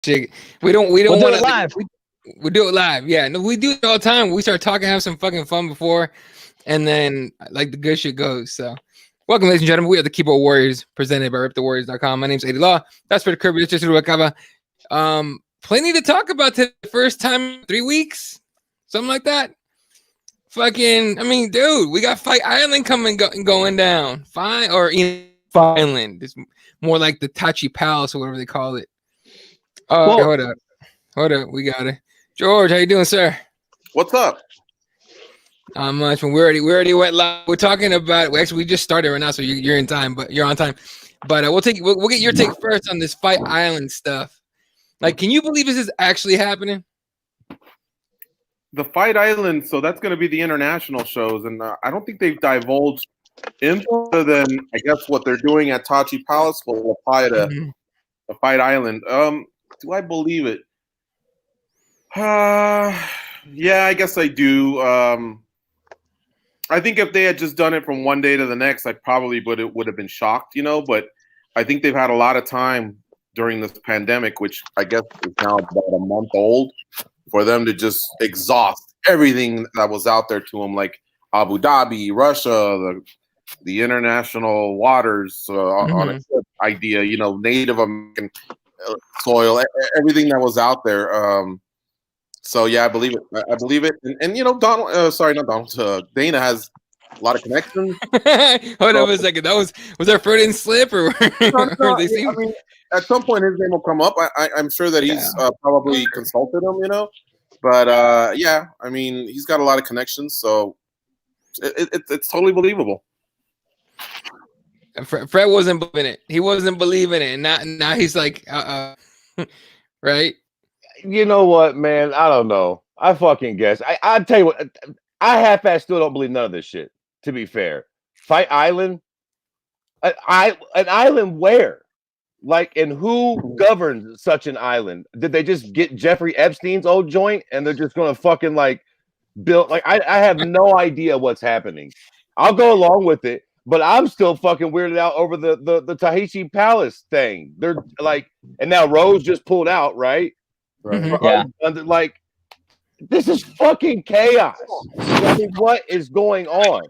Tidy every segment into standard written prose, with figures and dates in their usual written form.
shit. We don't We'll do want it to live. we do it live. Yeah, no, we do it all the time. We start talking, have some fucking fun before, and then like the good shit goes. So, welcome, ladies and gentlemen. We are the Keyboard Warriors, presented by RipTheWarriors.com. My name's Eddie Law. That's for the Kirby. It's just Ruakava. Plenty to talk about today. First time in 3 weeks, something like that. Fucking, I mean, dude, we got Fight Island going down. Fine, or Fight Island. It's more like the Tachi Palace or whatever they call it. Well, Hold up. We got it. George, how you doing, sir? What's up? Not much. We already went live. We're talking about. Actually, we just started right now, so you're in time, but you're on time. But we'll get your take first on this Fight Island stuff. Like, can you believe this is actually happening? The Fight Island, so that's going to be the international shows, and I don't think they've divulged info other than, I guess, what they're doing at Tachi Palace will apply to the Fight Island. Do I believe it? Yeah, I guess I do. I think if they had just done it from one day to the next, I probably would have been shocked, but I think they've had a lot of time during this pandemic, which I guess is now about a month old, for them to just exhaust everything that was out there to them, like Abu Dhabi, Russia, the international waters on a ship idea, Native American soil, everything that was out there. So yeah, I believe it. I believe it. And Donald, not Donald. Dana has a lot of connections. Hold on a second. Was their Freudian slip or? I mean, at some point his name will come up. I'm sure that he's probably consulted him, But yeah, I mean, he's got a lot of connections, so it's totally believable. Fred wasn't believing it. He wasn't believing it. And now he's like, right? You know what, man? I don't know. I fucking guess. I tell you what, I half-ass still don't believe none of this shit, to be fair. Fight Island? An island where? Like, and who governs such an island? Did they just get Jeffrey Epstein's old joint and they're just gonna fucking like build? Like, I have no idea what's happening. I'll go along with it, but I'm still fucking weirded out over the Tahiti Palace thing. They're like, and now Rose just pulled out, right? Yeah. Like, this is fucking chaos. I mean, what is going on?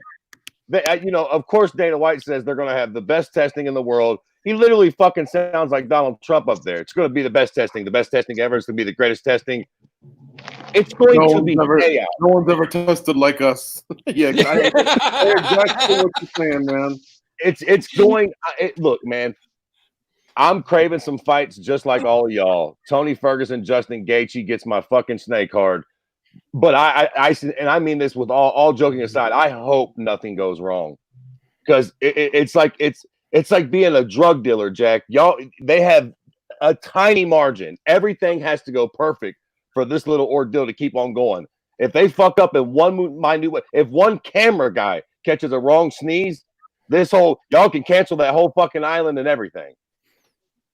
Of course, Dana White says they're going to have the best testing in the world. He literally fucking sounds like Donald Trump up there. It's going to be the best testing ever. It's going to be the greatest testing. It's going to be chaos. No one's ever tested like us. Yeah, exactly what you're saying, man. It's going. Look, man. I'm craving some fights just like all of y'all. Tony Ferguson, Justin Gaethje gets my fucking snake hard. But I mean this with all joking aside, I hope nothing goes wrong. Because it's like being a drug dealer, Jack. They have a tiny margin. Everything has to go perfect for this little ordeal to keep on going. If they fuck up in one minute way, if one camera guy catches a wrong sneeze, y'all can cancel that whole fucking island and everything.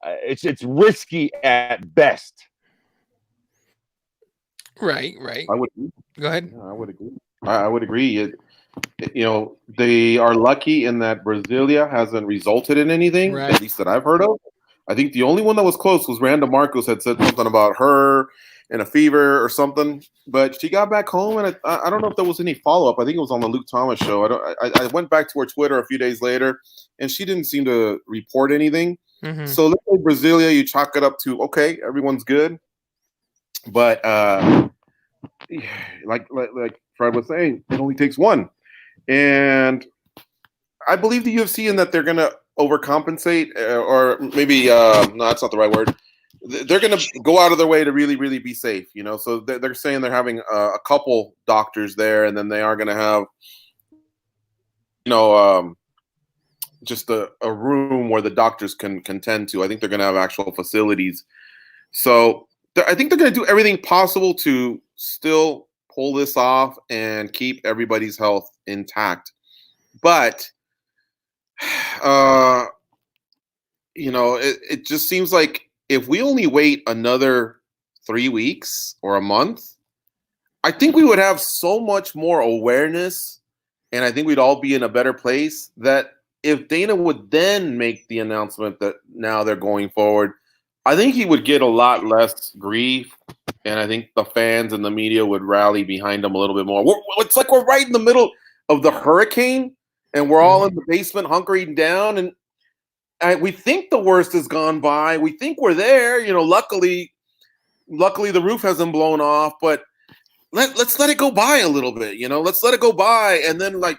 It's risky at best. Right. I would go ahead. Yeah, I would agree. I would agree. They are lucky in that Brasilia hasn't resulted in anything, at least that I've heard of. I think the only one that was close was Randa Marcos had said something about her and a fever or something, but she got back home, and I don't know if there was any follow-up. I think it was on the Luke Thomas show. I went back to her Twitter a few days later, and she didn't seem to report anything. So let's say Brasilia, you chalk it up to, okay, everyone's good. But like Fred was saying, it only takes one. And I believe the UFC in that they're going to overcompensate, or maybe, no, that's not the right word. They're going to go out of their way to really, really be safe, So they're saying they're having a couple doctors there, and then they are going to have, just a room where the doctors can tend to. I think they're going to have actual facilities. So I think they're going to do everything possible to still pull this off and keep everybody's health intact. But, it just seems like if we only wait another 3 weeks or a month, I think we would have so much more awareness, and I think we'd all be in a better place, that if Dana would then make the announcement that now they're going forward, I think he would get a lot less grief, and I think the fans and the media would rally behind him a little bit more. It's like we're right in the middle of the hurricane, and we're all in the basement hunkering down, and we think the worst has gone by. We think we're there. You know, luckily the roof hasn't blown off, but let's let it go by a little bit. You know, let's let it go by, and then like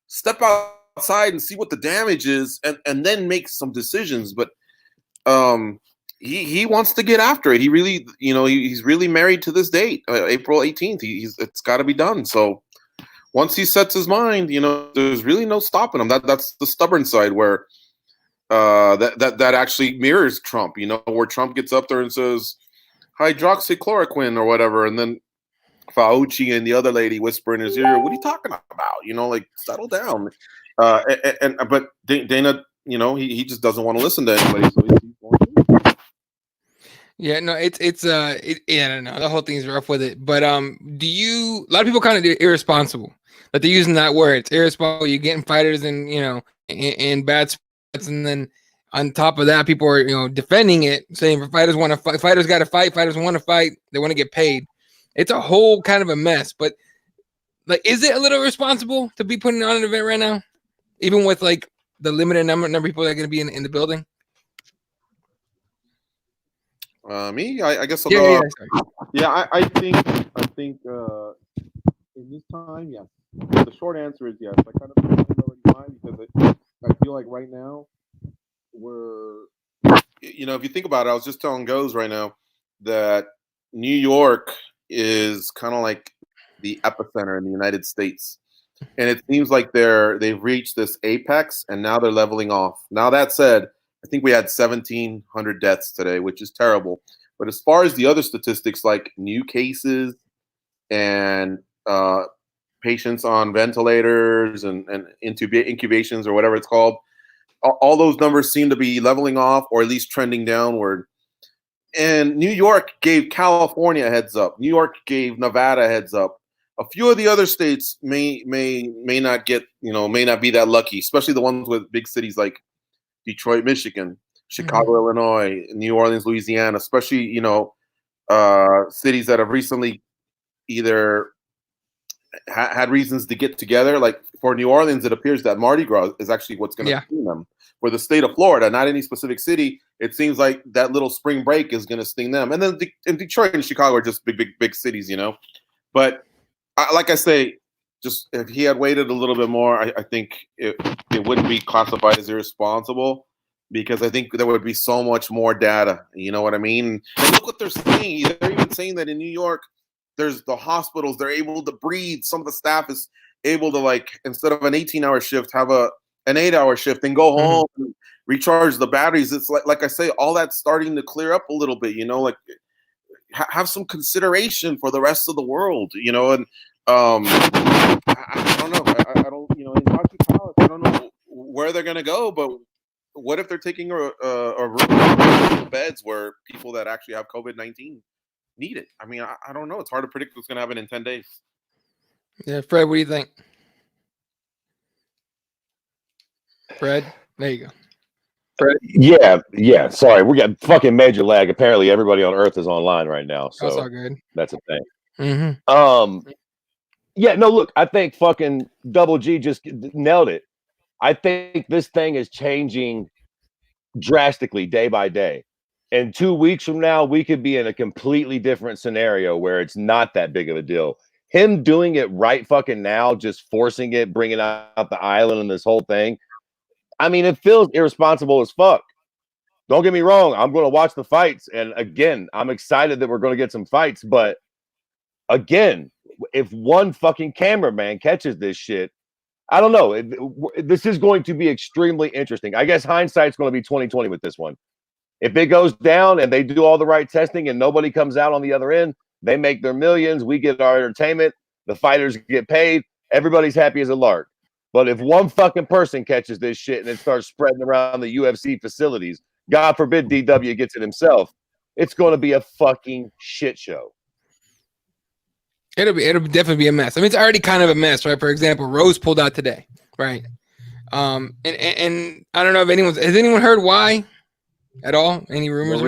step outside and see what the damage is, and then make some decisions. But he wants to get after it. He really, you know, he's really married to this date, April 18th. It's got to be done. So once he sets his mind, you know, there's really no stopping him. That's the stubborn side where that actually mirrors Trump. You know, where Trump gets up there and says hydroxychloroquine or whatever, and then Fauci and the other lady whisper in his ear, "What are you talking about? You know, like settle down." But Dana, you know, he just doesn't want to listen to anybody. So he's yeah, no, I don't know. The whole thing's rough with it. But a lot of people kind of do irresponsible. Like they're using that word. It's irresponsible. You're getting fighters in, you know, in bad spots, and then on top of that, people are, you know, defending it, saying if fighters want to fight, fighters got to fight, fighters want to fight, they want to get paid. It's a whole kind of a mess. But like, is it a little irresponsible to be putting on an event right now, even with like the limited number of people that are going to be in the building? Me, I guess I'll go. I think in this time, yes. The short answer is yes. I kind of feel because I feel like right now we're, you know, if you think about it, I was just telling Goes right now that New York is kind of like the epicenter in the United States, and it seems like they've reached this apex, and now they're leveling off. Now that said, I think we had 1,700 deaths today, which is terrible. But as far as the other statistics, like new cases and patients on ventilators and incubations or whatever it's called, all those numbers seem to be leveling off or at least trending downward. And New York gave California a heads up. New York gave Nevada a heads up. A few of the other states may not get, you know, may not be that lucky, especially the ones with big cities like Detroit, Michigan, Chicago, Illinois, New Orleans, Louisiana, especially, you know, cities that have recently either had reasons to get together. Like for New Orleans, it appears that Mardi Gras is actually what's going to sting them. For the state of Florida, not any specific city, it seems like that little spring break is going to sting them. And then in Detroit and Chicago are just big cities, you know. But like I say, just if he had waited a little bit more, I think it wouldn't be classified as irresponsible, because I think there would be so much more data. You know what I mean? And look what they're saying. They're even saying that in New York, there's the hospitals, they're able to breathe. Some of the staff is able to, like, instead of an 18-hour shift, have an 8-hour shift and go home and recharge the batteries. It's like I say, all that's starting to clear up a little bit, you know, like have some consideration for the rest of the world, you know. And I don't know. I don't, you know, in hockey college, I don't know where they're going to go, but what if they're taking a room of beds where people that actually have COVID-19 need it? I mean, I don't know. It's hard to predict what's going to happen in 10 days. Yeah, Fred, what do you think? Fred, there you go. Fred? Yeah. Sorry, we got fucking major lag. Apparently, everybody on Earth is online right now, so that's all good. That's a thing. Yeah, no, look, I think fucking Double G just nailed it. I think this thing is changing drastically day by day. And 2 weeks from now, we could be in a completely different scenario where it's not that big of a deal. Him doing it right fucking now, just forcing it, bringing out the island and this whole thing, I mean, it feels irresponsible as fuck. Don't get me wrong. I'm going to watch the fights. And again, I'm excited that we're going to get some fights. But again, if one fucking cameraman catches this shit, I don't know. This is going to be extremely interesting. I guess hindsight's going to be 2020 with this one. If it goes down and they do all the right testing and nobody comes out on the other end, they make their millions. We get our entertainment. The fighters get paid. Everybody's happy as a lark. But if one fucking person catches this shit and it starts spreading around the UFC facilities, God forbid DW gets it himself, it's going to be a fucking shit show. It'll definitely be a mess. I mean, it's already kind of a mess, right? For example, Rose pulled out today, right? And I don't know if has anyone heard why? at all? Any rumors?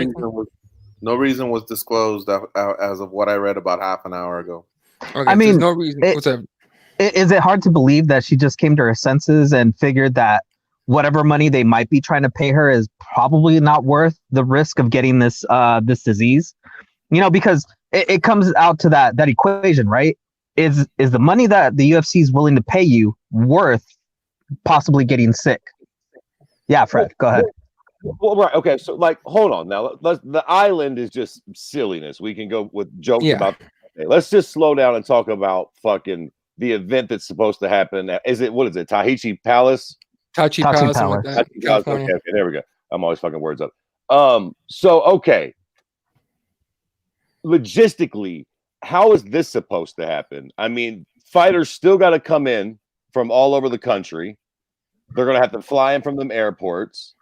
No reason was disclosed as of what I read about half an hour ago. Okay, I mean, there's no reason. What's up? Is it hard to believe that she just came to her senses and figured that whatever money they might be trying to pay her is probably not worth the risk of getting this disease? You know, because it comes out to that equation, right? Is the money that the UFC is willing to pay you worth possibly getting sick? Yeah, Fred, go ahead. Well, right. Okay. So, like, hold on now. The island is just silliness. We can go with jokes about. Let's just slow down and talk about fucking the event that's supposed to happen. Is it, what is it? Tachi Palace? Tachi Palace. Okay, there we go. I'm always fucking words up. So, okay. Logistically, how is this supposed to happen? I mean, fighters still got to come in from all over the country. They're going to have to fly in from them airports.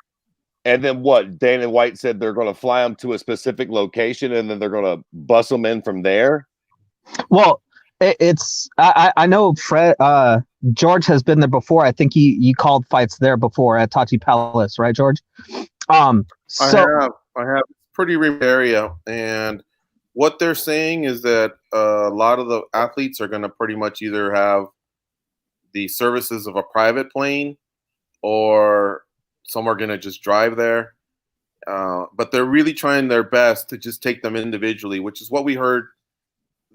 And then what? Dana White said they're going to fly them to a specific location and then they're going to bus them in from there. Well, I know Fred George has been there before. I think he called fights there before at Tachi Palace, right, George? I have. It's pretty remote area, and what they're saying is that a lot of the athletes are going to pretty much either have the services of a private plane, or some are going to just drive there. But they're really trying their best to just take them individually, which is what we heard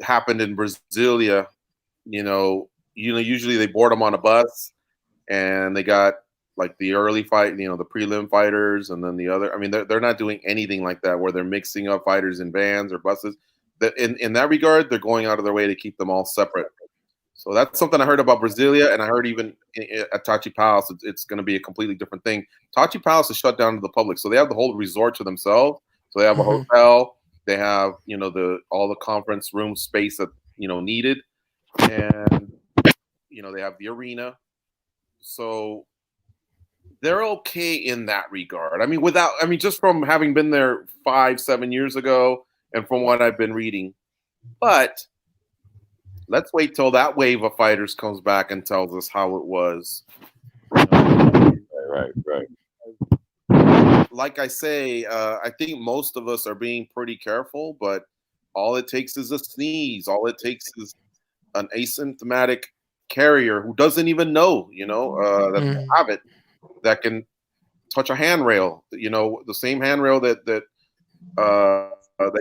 happened in Brasilia. Usually they board them on a bus, and they got like the early fight, the prelim fighters, and then the other. I mean, they're not doing anything like that where they're mixing up fighters in vans or buses. That in that regard, they're going out of their way to keep them all separate. So that's something I heard about Brasilia, and I heard even at Tachi Palace, it's going to be a completely different thing. Tachi Palace is shut down to the public, so they have the whole resort to themselves. So they have a hotel, they have all the conference room space that needed, and they have the arena. So they're okay in that regard. I mean, just from having been there 5-7 years ago, and from what I've been reading, but. Let's wait till that wave of fighters comes back and tells us how it was. Right. Like I say, I think most of us are being pretty careful, but all it takes is a sneeze. All it takes is an asymptomatic carrier who doesn't even know, that they have it, that can touch a handrail. The same handrail that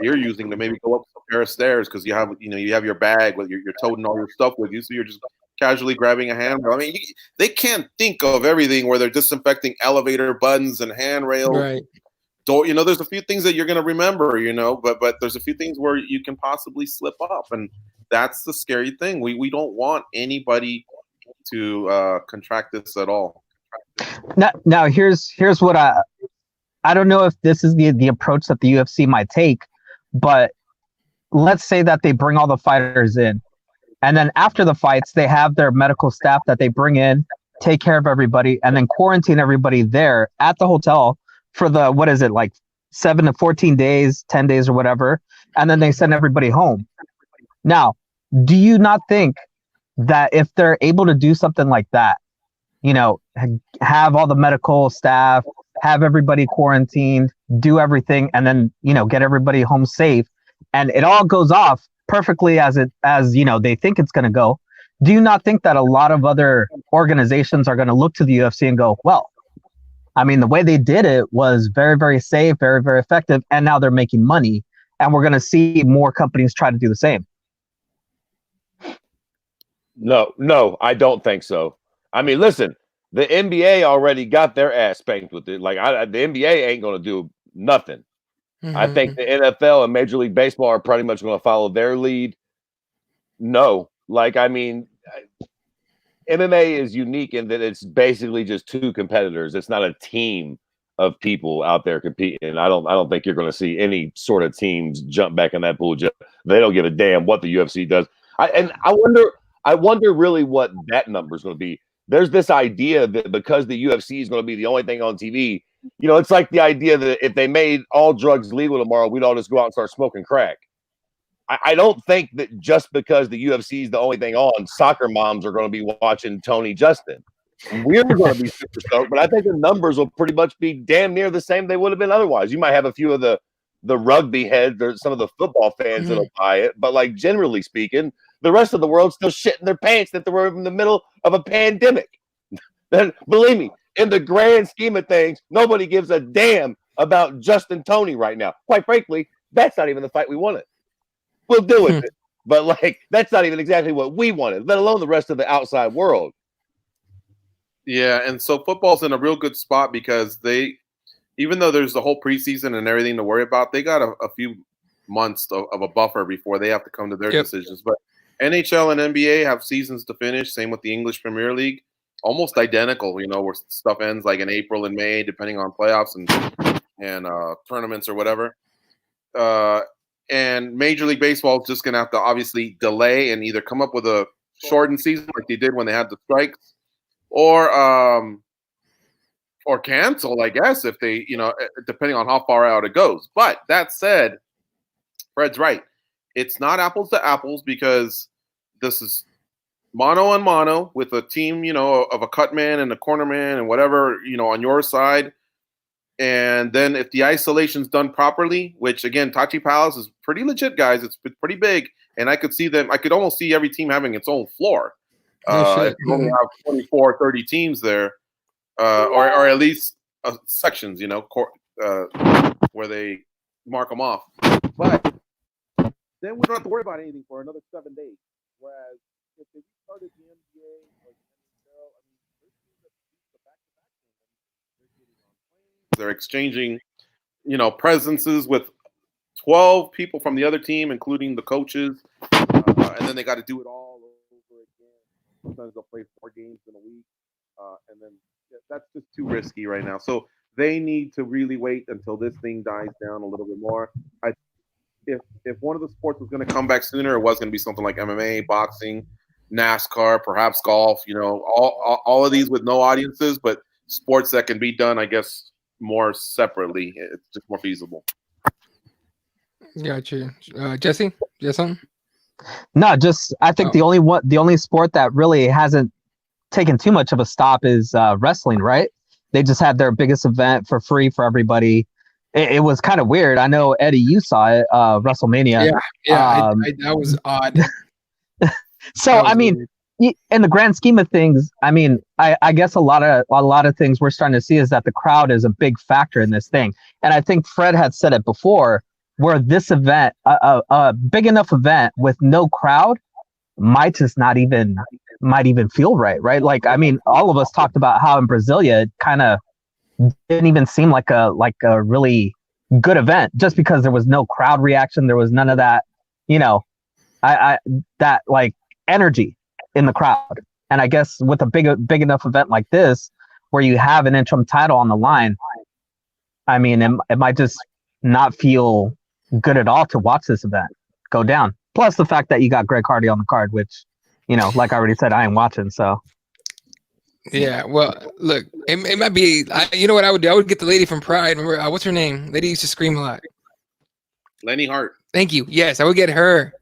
you're using to maybe go up a pair of stairs because you have your bag with you're toting all your stuff with you, so you're just casually grabbing a handrail. I mean, they can't think of everything where they're disinfecting elevator buttons and handrails. Right. Door, there's a few things that you're going to remember, but there's a few things where you can possibly slip up, and that's the scary thing. We don't want anybody to contract this at all. Now here's what I don't know if this is the approach that the UFC might take, but let's say that they bring all the fighters in, and then after the fights, they have their medical staff that they bring in, take care of everybody, and then quarantine everybody there at the hotel for the, 7 to 14 days, 10 days or whatever, and then they send everybody home. Now, do you not think that if they're able to do something like that, have all the medical staff, have everybody quarantined, do everything, and then, get everybody home safe, and it all goes off perfectly as they think it's going to go, do you not think that a lot of other organizations are going to look to the UFC and go, well, I mean, the way they did it was very, very safe, very, very effective, and now they're making money, and we're going to see more companies try to do the same? No, I don't think so. I mean, listen, the NBA already got their ass spanked with it. Like, the NBA ain't going to do nothing. I think the NFL and Major League Baseball are pretty much going to follow their lead. No, I mean, MMA is unique in that it's basically just two competitors. It's not a team of people out there competing. I don't think you're going to see any sort of teams jump back in that pool. They don't give a damn what the UFC does. I wonder really what that number is going to be. There's this idea that because the UFC is going to be the only thing on TV, it's like the idea that if they made all drugs legal tomorrow, we'd all just go out and start smoking crack. I don't think that just because the UFC is the only thing on, soccer moms are going to be watching Tony Justin. We're going to be super stoked, but I think the numbers will pretty much be damn near the same they would have been otherwise. You might have a few of the rugby heads or some of the football fans that'll buy it, but like generally speaking, the rest of the world's still shitting their pants that they were in the middle of a pandemic. Then believe me, in the grand scheme of things, nobody gives a damn about Justin Tony right now. Quite frankly, that's not even the fight we wanted. We'll do it, but like that's not even exactly what we wanted, let alone the rest of the outside world. Yeah, and so football's in a real good spot because they, even though there's the whole preseason and everything to worry about, they got a few months of a buffer before they have to come to their decisions. But NHL and NBA have seasons to finish. Same with the English Premier League, almost identical. Where stuff ends like in April and May, depending on playoffs and tournaments or whatever. And Major League Baseball is just going to have to obviously delay and either come up with a shortened season like they did when they had the strikes, or cancel, I guess, if they, depending on how far out it goes. But that said, Fred's right. It's not apples to apples because this is mano on mano with a team, of a cut man and a corner man and whatever, on your side. And then if the isolation's done properly, which again, Tachi Palace is pretty legit, guys. It's pretty big. And I could almost see every team having its own floor. If you only have 24, 30 teams there, or at least sections, where they mark them off. But then we don't have to worry about anything for another 7 days. Whereas if they started the NBA or the NFL, there's teams that beat the back-to-back games. They're exchanging, presences with 12 people from the other team, including the coaches, and then they got to do it all over again. Sometimes they'll play 4 games in a week, and then that's just too risky right now. So they need to really wait until this thing dies down a little bit more. If one of the sports was going to come back sooner, it was going to be something like MMA, boxing, NASCAR, perhaps golf. All of these with no audiences, but sports that can be done, I guess, more separately. It's just more feasible. Gotcha. Jesse, you have something? No, I think the only sport that really hasn't taken too much of a stop is wrestling, right? They just had their biggest event for free for everybody. It was kind of weird. I know, Eddie, you saw it, WrestleMania. Yeah, that was odd. So, in the grand scheme of things, I guess a lot of things we're starting to see is that the crowd is a big factor in this thing. And I think Fred had said it before, where this event, a big enough event with no crowd, might even feel right? Like, all of us talked about how in Brasilia it kind of didn't even seem like a really good event just because there was no crowd reaction. There was none of that, that like energy in the crowd. And I guess with a big enough event like this, where you have an interim title on the line, it might just not feel good at all to watch this event go down. Plus the fact that you got Greg Hardy on the card, which, like I already said, I ain't watching. So. Yeah, well, look, it might be. You know what I would do? I would get the lady from Pride. Remember, what's her name? Lady used to scream a lot. Lenny Hart. Thank you. Yes, I would get her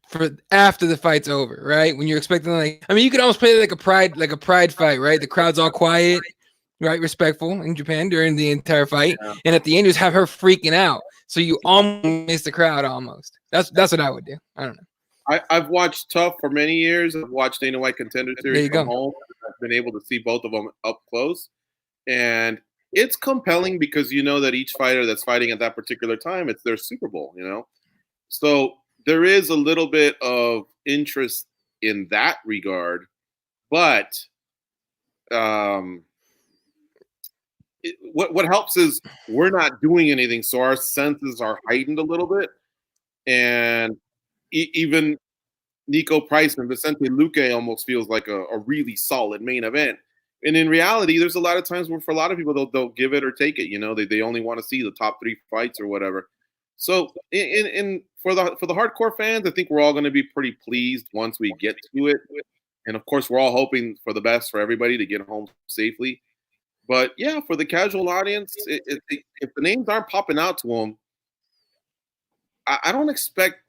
for after the fight's over, right? When you're expecting, you could almost play like a pride fight, right? The crowd's all quiet, right? Respectful in Japan during the entire fight, and at the end, just have her freaking out, so you almost miss the crowd. Almost. That's what I would do. I don't know. I've watched Tough for many years. I've watched Dana White Contender Series from home. I've been able to see both of them up close. And it's compelling because you know that each fighter that's fighting at that particular time, it's their Super Bowl, So there is a little bit of interest in that regard. But what helps is we're not doing anything, so our senses are heightened a little bit. And even Nico Price and Vicente Luque almost feels like a really solid main event. And in reality, there's a lot of times where for a lot of people, they'll give it or take it. They only want to see the top 3 fights or whatever. So for the hardcore fans, I think we're all going to be pretty pleased once we get to it. And of course, we're all hoping for the best for everybody to get home safely. But yeah, for the casual audience, if the names aren't popping out to them, I don't expect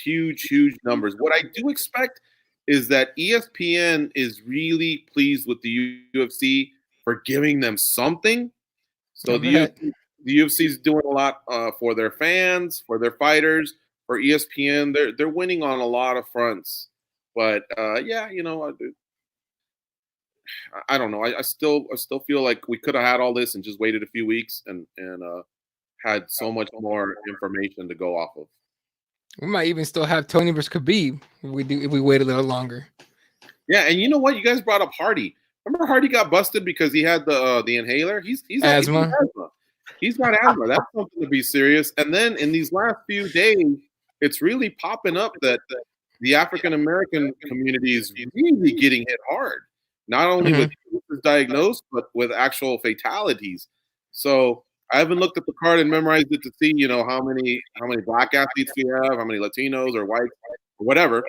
huge numbers. What I do expect is that ESPN is really pleased with the UFC for giving them something. So the UFC is doing a lot for their fans, for their fighters, for ESPN. They're winning on a lot of fronts. But yeah, you know, I don't know. I still feel like we could have had all this and just waited a few weeks and had so much more information to go off of. We might even still have Tony versus Khabib if we wait a little longer. Yeah, and you know what? You guys brought up Hardy. Remember Hardy got busted because he had the inhaler? He's asthma. He's got asthma. That's something to be serious. And then in these last few days, it's really popping up that the African American community is really getting hit hard. Not only with diagnosed, but with actual fatalities. So I haven't looked at the card and memorized it to see, you know, how many black athletes we have, how many Latinos or white or whatever.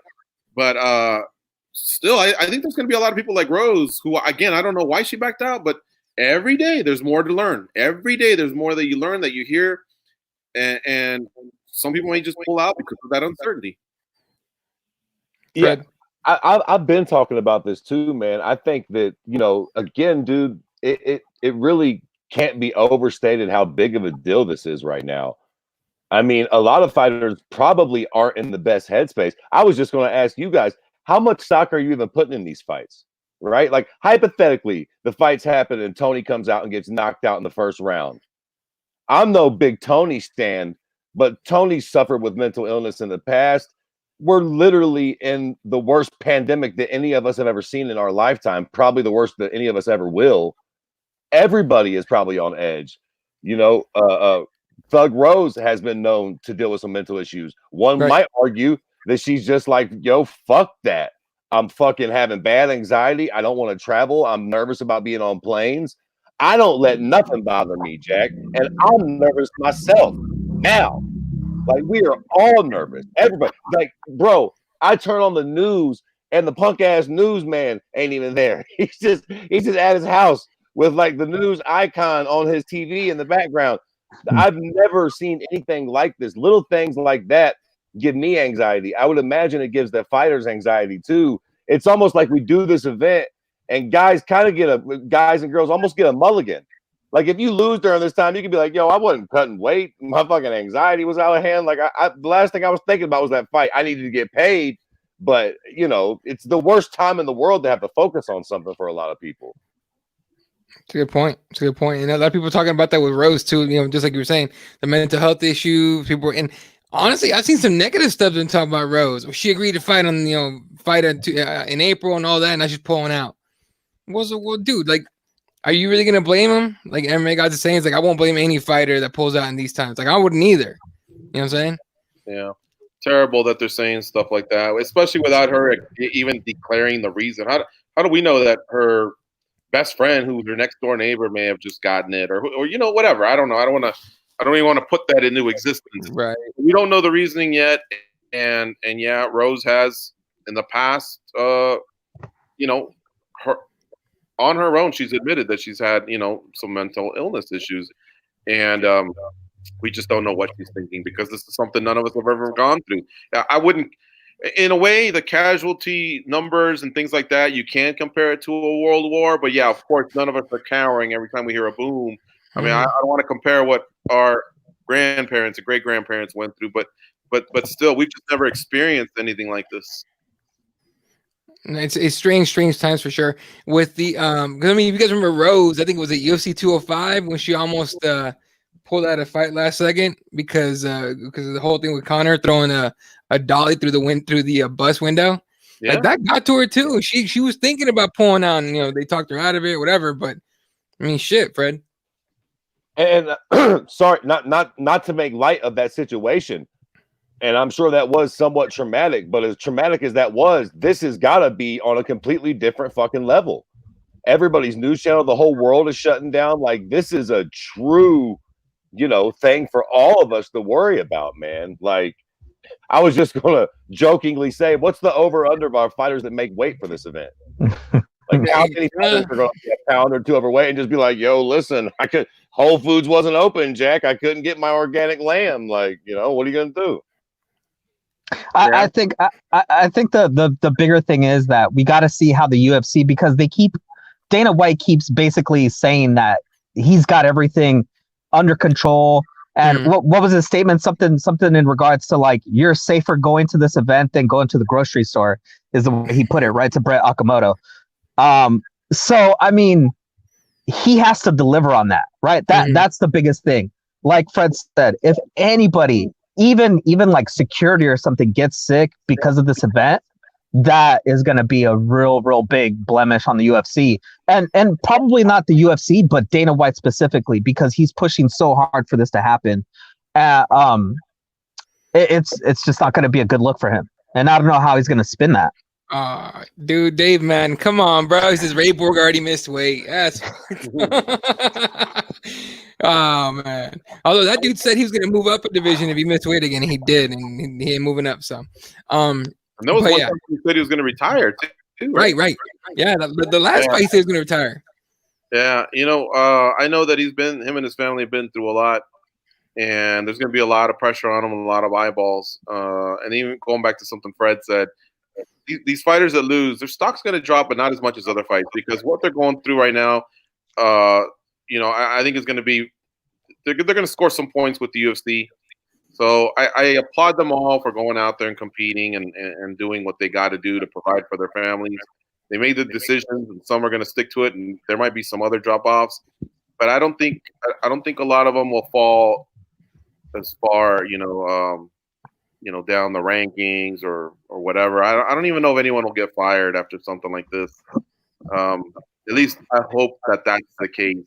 But still, I think there's going to be a lot of people like Rose, who, again, I don't know why she backed out, but every day there's more to learn. Every day there's more that you learn, that you hear, and some people may just pull out because of that uncertainty. Yeah, I've been talking about this too, man. I think that, you know, again, dude, it really can't be overstated how big of a deal this is right now. I mean, a lot of fighters probably aren't in the best headspace. I was just going to ask you guys, how much stock are you even putting in these fights? Right? Like, hypothetically, the fights happen and Tony comes out and gets knocked out in the first round. I'm no big Tony stan, but Tony suffered with mental illness in the past. We're literally in the worst pandemic that any of us have ever seen in our lifetime, probably the worst that any of us ever will. Everybody is probably on edge. You know, Thug Rose has been known to deal with some mental issues. One might argue that she's just like, yo, fuck that. I'm fucking having bad anxiety. I don't want to travel. I'm nervous about being on planes. I don't let nothing bother me, Jack. And I'm nervous myself now. Like, we are all nervous. Everybody. Like, bro, I turn on the news and the punk ass newsman ain't even there. He's just at his house with like the news icon on his TV in the background. I've never seen anything like this. Little things like that give me anxiety. I would imagine it gives the fighters anxiety too. It's almost like we do this event and guys and girls almost get a mulligan. Like, if you lose during this time, you can be like, yo, I wasn't cutting weight. My fucking anxiety was out of hand. Like, the last thing I was thinking about was that fight. I needed to get paid. But, you know, it's the worst time in the world to have to focus on something for a lot of people. It's a good point. It's a good point. And a lot of people talking about that with Rose too. You know, just like you were saying, the mental health issues. People and honestly, I've seen some negative stuff been talking about Rose. She agreed to fight on, you know, in April and all that, and now she's pulling out. Well, dude, like, are you really gonna blame him? Like MMA guys are saying, it's like, I won't blame any fighter that pulls out in these times. Like, I wouldn't either. You know what I'm saying? Yeah. Terrible that they're saying stuff like that, especially without her even declaring the reason. How do we know that her best friend, who's her next door neighbor, may have just gotten it, or you know, whatever? I don't know. I don't even want to put that into existence. Right. We don't know the reasoning yet, and yeah, Rose has in the past, you know, her on her own, she's admitted that she's had, you know, some mental illness issues, and we just don't know what she's thinking, because this is something none of us have ever gone through. I wouldn't, in a way, the casualty numbers and things like that, you can compare it to a world war, but yeah, of course, none of us are cowering every time we hear a boom. I mean, I don't want to compare what our grandparents and great grandparents went through, but still, we've just never experienced anything like this. It's strange times for sure. With the because I mean, if you guys remember Rose, I think it was at UFC 205 when she almost pulled out a fight last second because of the whole thing with Connor throwing a dolly through the bus window. Yeah. Like, that got to her too. She was thinking about pulling out, and, you know, they talked her out of it, whatever. But I mean, shit, Fred. And sorry, not to make light of that situation. And I'm sure that was somewhat traumatic, but as traumatic as that was, this has got to be on a completely different fucking level. Everybody's news channel, the whole world is shutting down. Like, this is a true, you know, thing for all of us to worry about, man. Like, I was just going to jokingly say, what's the over-under of our fighters that make weight for this event? Like, how many fighters are going to be a pound or two overweight and just be like, yo, listen, Whole Foods wasn't open, Jack. I couldn't get my organic lamb. Like, you know, what are you going to do? I think the bigger thing is that we got to see how the UFC, because Dana White keeps basically saying that he's got everything under control. And what was his statement? Something in regards to like, you're safer going to this event than going to the grocery store, is the way he put it, right, to Brett Okamoto. So I mean, he has to deliver on that, right? That's the biggest thing. Like Fred said, if anybody, even like security or something, gets sick because of this event, that is going to be a real big blemish on the UFC, and probably not the UFC, but Dana White specifically, because he's pushing so hard for this to happen. It's just not going to be a good look for him, and I don't know how he's going to spin that. Dude, Dave, man, come on, bro. He says Ray Borg already missed weight. That's oh man. Although that dude said he was gonna move up a division if he missed weight again, he did, and he ain't moving up. So, and there was one time he said he was gonna retire too. Right. Yeah, the last fight he said he was gonna retire. Yeah, I know that him and his family have been through a lot, and there's gonna be a lot of pressure on him, a lot of eyeballs, and even going back to something Fred said. These fighters that lose, their stock's going to drop, but not as much as other fights, because what they're going through right now, I think is going to be they're going to score some points with the UFC. So I applaud them all for going out there and competing and doing what they got to do to provide for their families. They made the decisions, and some are going to stick to it, and there might be some other drop-offs, but I don't think a lot of them will fall as far, down the rankings or whatever. I don't even know if anyone will get fired after something like this. At least I hope that that's the case.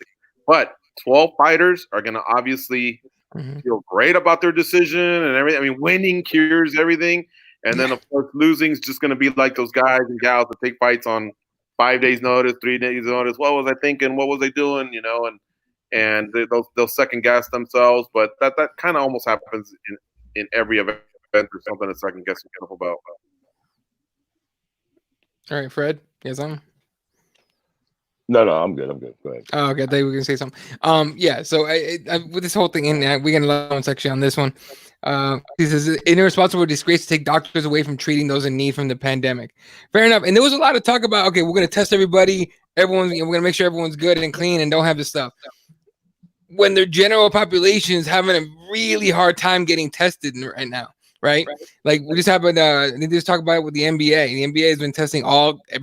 But 12 fighters are going to obviously feel great about their decision and everything. I mean, winning cures everything. And then, of course, losing is just going to be like those guys and gals that take fights on 5 days' notice, 3 days' notice. What was I thinking? What was I doing? And they'll second guess themselves. But that kind of almost happens in every event. Or something to second guess yourself about. All right, Fred, you have something? No, I'm good. Go ahead. Oh, okay, I thought you were gonna say something. Yeah. So with this whole thing in, we're gonna love one section on this one. This is an irresponsible disgrace to take doctors away from treating those in need from the pandemic. Fair enough. And there was a lot of talk about, okay, we're gonna test everybody. We're gonna make sure everyone's good and clean and don't have this stuff. When the general population is having a really hard time getting tested right now. Right? Like we just happened they just talk about it with the NBA. The NBA has been testing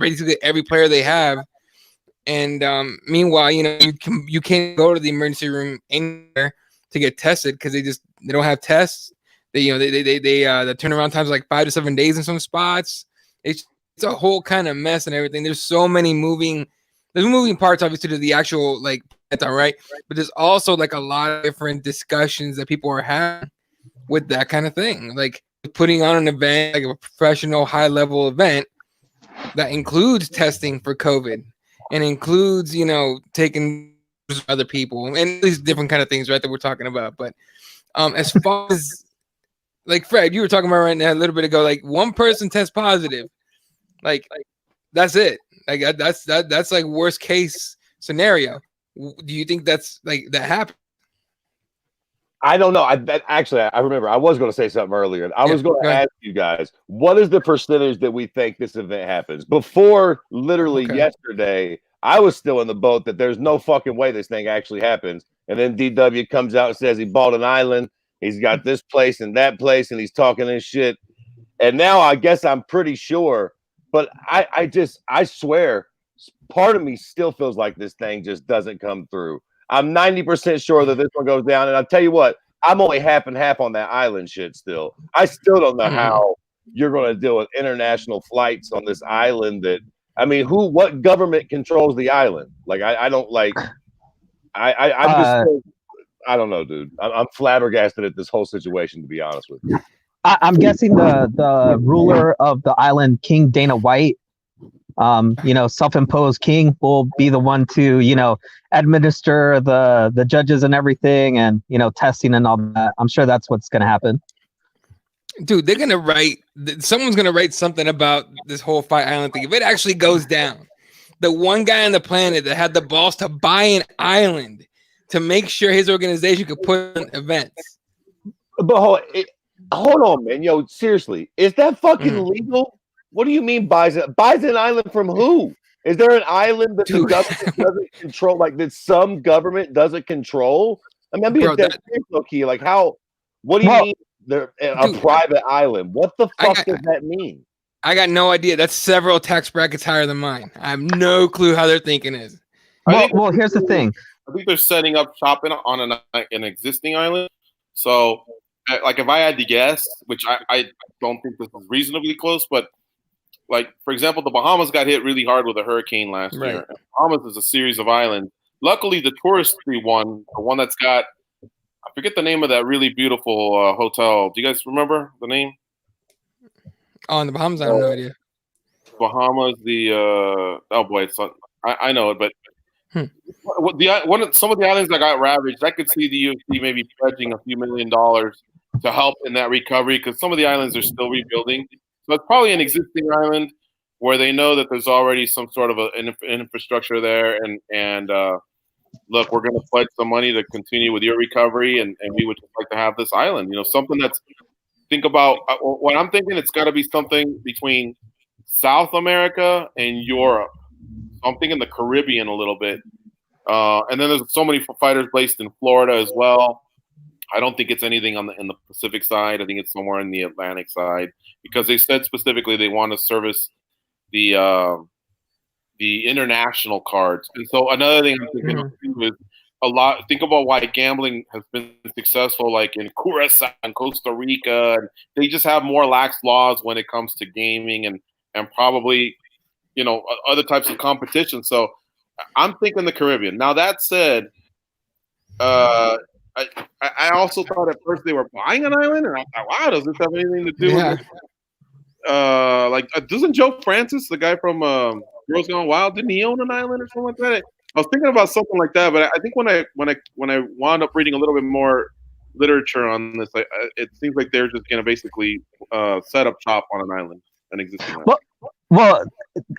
basically every player they have. And meanwhile, you can't go to the emergency room anywhere to get tested because they don't have tests. The turnaround times like 5 to 7 days in some spots. It's a whole kind of mess and everything. There's so many moving parts obviously to the actual right? But there's also like a lot of different discussions that people are having with that kind of thing, like putting on an event, like a professional high-level event that includes testing for COVID and includes, taking other people and these different kind of things, right, that we're talking about. But as far as like Fred, you were talking about right now a little bit ago, like one person tests positive, like that's it. Like that's like worst case scenario. Do you think that's like that happened? I don't know. I remember I was going to say something earlier. I was going to ask you guys, what is the percentage that we think this event happens? Before literally yesterday, I was still in the boat that there's no fucking way this thing actually happens. And then DW comes out and says he bought an island. He's got this place and that place, and he's talking this shit. And now I guess I'm pretty sure. But I swear, part of me still feels like this thing just doesn't come through. I'm 90% sure that this one goes down. And I'll tell you what, I'm only half and half on that island shit still. I still don't know how you're going to deal with international flights on this island what government controls the island? Like, I don't like, I don't know, dude. I'm flabbergasted at this whole situation, to be honest with you. I'm guessing the ruler of the island, King Dana White, self-imposed king, will be the one to, administer the judges and everything and, testing and all that. I'm sure that's what's going to happen. Dude, someone's going to write something about this whole Fight Island thing. If it actually goes down, the one guy on the planet that had the balls to buy an island to make sure his organization could put on events. But Hold on, man. Yo, seriously, is that fucking Mhm. legal? What do you mean buys it? Buys an island from who? Is there an island that the Dude. government doesn't control? Like that some government doesn't control? I mean, I'm being Bro, dead that serious, low-key. Like how? What do you Well, mean? They're a dude, private island. What the I fuck got does that mean? I got no idea. That's several tax brackets higher than mine. I have no clue how their thinking is. well, here's the thing. I think they're setting up shop on an existing island. So, like, if I had to guess, which I don't think this is reasonably close, but like, for example, the Bahamas got hit really hard with a hurricane last Right. year. Bahamas is a series of islands. Luckily, the touristy one, the one that's got, I forget the name of that really beautiful hotel. Do you guys remember the name? Oh, in the Bahamas, I have no idea. Bahamas, oh boy, I know it, but Hmm. some of the islands that got ravaged, I could see the UFC maybe pledging a few $1 million to help in that recovery because some of the islands are still rebuilding. So it's probably an existing island where they know that there's already some sort of an infrastructure there, and look, we're going to pledge some money to continue with your recovery, and we would just like to have this island. You know, something that's think about what I'm thinking. It's got to be something between South America and Europe. So I'm thinking the Caribbean a little bit. And then there's so many fighters based in Florida as well. I don't think it's anything in the Pacific side. I think it's somewhere in the Atlantic side because they said specifically they want to service the international cards. And so another thing I'm thinking of too is a lot. Think about why gambling has been successful, like in Curacao and Costa Rica, and they just have more lax laws when it comes to gaming and probably other types of competition. So I'm thinking the Caribbean. Now that said, I also thought at first they were buying an island, and I thought, wow, does this have anything to do with it? Doesn't Joe Francis, the guy from Girls Gone Wild, didn't he own an island or something like that? I was thinking about something like that, but I think when I wound up reading a little bit more literature on this, it seems like they're just going to basically set up shop on an island, an existing island. Well,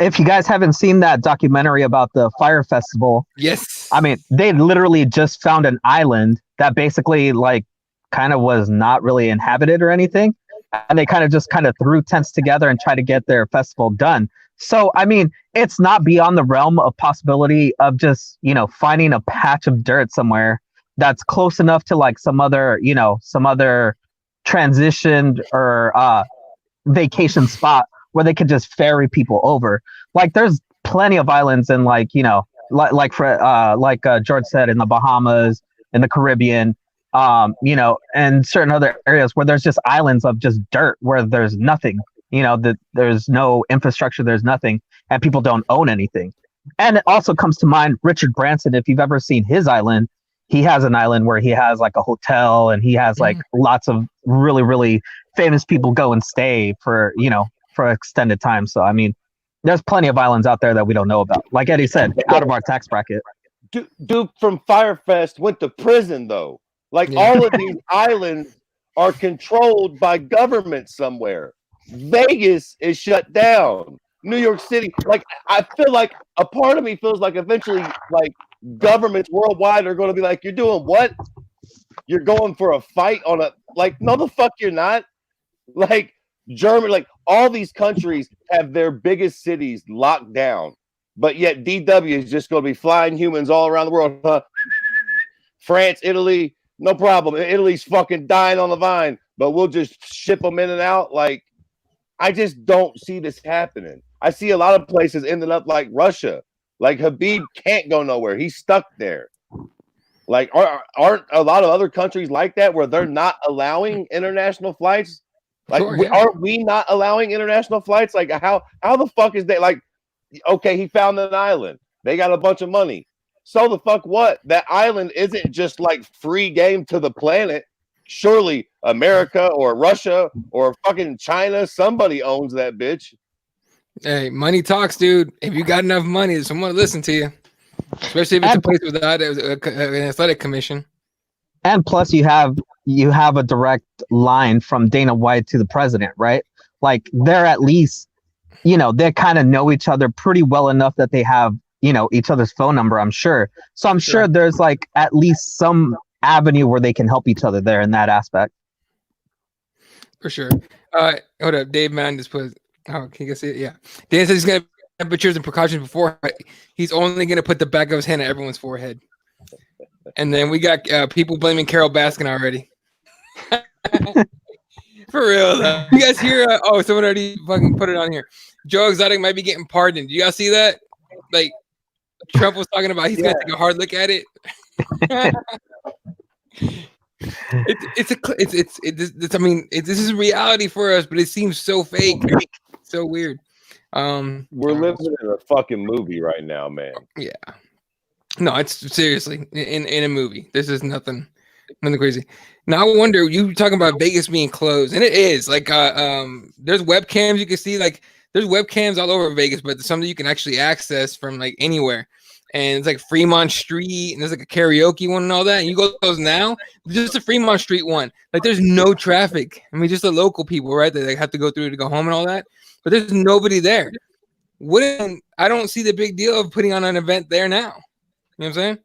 if you guys haven't seen that documentary about the fire festival, Yes. I mean, they literally just found an island that basically kind of was not really inhabited or anything. And they kind of threw tents together and tried to get their festival done. So, I mean, it's not beyond the realm of possibility of just, finding a patch of dirt somewhere that's close enough to some other transitioned or vacation spot where they could just ferry people over. Like there's plenty of islands in like George said, in the Bahamas, in the Caribbean, and certain other areas where there's just islands of just dirt where there's nothing, that there's no infrastructure, there's nothing, and people don't own anything. And it also comes to mind Richard Branson. If you've ever seen his island, he has an island where he has like a hotel and he has like lots of really, really famous people go and stay for extended time. So, I mean, there's plenty of islands out there that we don't know about. Like Eddie said, out of our tax bracket. Dude from Firefest went to prison, though. All of these islands are controlled by government somewhere. Vegas is shut down. New York City. I feel like a part of me feels like eventually, governments worldwide are going to be like, you're doing what? You're going for a fight on a, no, the fuck you're not. Germany, all these countries have their biggest cities locked down, but yet DW is just going to be flying humans all around the world. Huh? France, Italy, no problem. Italy's fucking dying on the vine, but we'll just ship them in and out. I just don't see this happening. I see a lot of places ending up like Russia. Khabib can't go nowhere. He's stuck there. Aren't a lot of other countries like that where they're not allowing international flights? Aren't we not allowing international flights? How the fuck is that? Okay, he found an island. They got a bunch of money. So the fuck what? That island isn't just free game to the planet. Surely America or Russia or fucking China, somebody owns that bitch. Hey, money talks, dude. If you got enough money, someone will listen to you. Especially if it's a place without an athletic commission. And plus, you have a direct line from Dana White to the president, right? They're at least, they kind of know each other pretty well enough that they have, each other's phone number, I'm sure. So I'm sure there's at least some avenue where they can help each other there in that aspect. For sure. Hold up. Dave Mann just put. Oh, can you guys see it? Yeah. Dan says he's gonna have temperatures and precautions before. He's only gonna put the back of his hand at everyone's forehead. And then we got people blaming Carol Baskin already. For real, though. You guys hear? Oh, someone already fucking put it on here. Joe Exotic might be getting pardoned. You guys see that? Like Trump was talking about, he's gonna take a hard look at it. I mean, this is reality for us, but it seems so fake, so weird. We're living in a fucking movie right now, man. Yeah. No, it's seriously in a movie. This is nothing crazy. Now I wonder, you talking about Vegas being closed, and it is like there's webcams you can see, like there's webcams all over Vegas, but some that you can actually access from like anywhere. And it's like Fremont Street, and there's like a karaoke one and all that. And you go to those now, just the Fremont Street one. Like there's no traffic. I mean, just the local people, right? That they have to go through to go home and all that. But there's nobody there. I don't see the big deal of putting on an event there now. You know what I'm saying?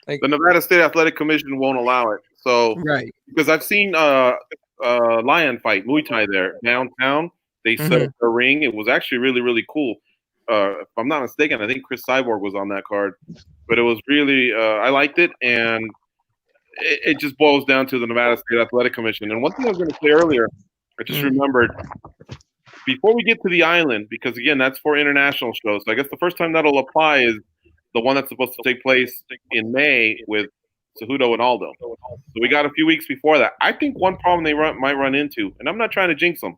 Like the Nevada State Athletic Commission won't allow it. So right, because I've seen lion fight Muay Thai there downtown. They set up a ring. It was actually really, really cool. If I'm not mistaken, I think Chris Cyborg was on that card, but it was really I liked it, and it just boils down to the Nevada State Athletic Commission. And one thing I was going to say earlier, I just remembered before we get to the island, because again, that's for international shows. So I guess the first time that'll apply is the one that's supposed to take place in May with Cejudo and Aldo. So we got a few weeks before that. I think one problem they might run into, and I'm not trying to jinx them,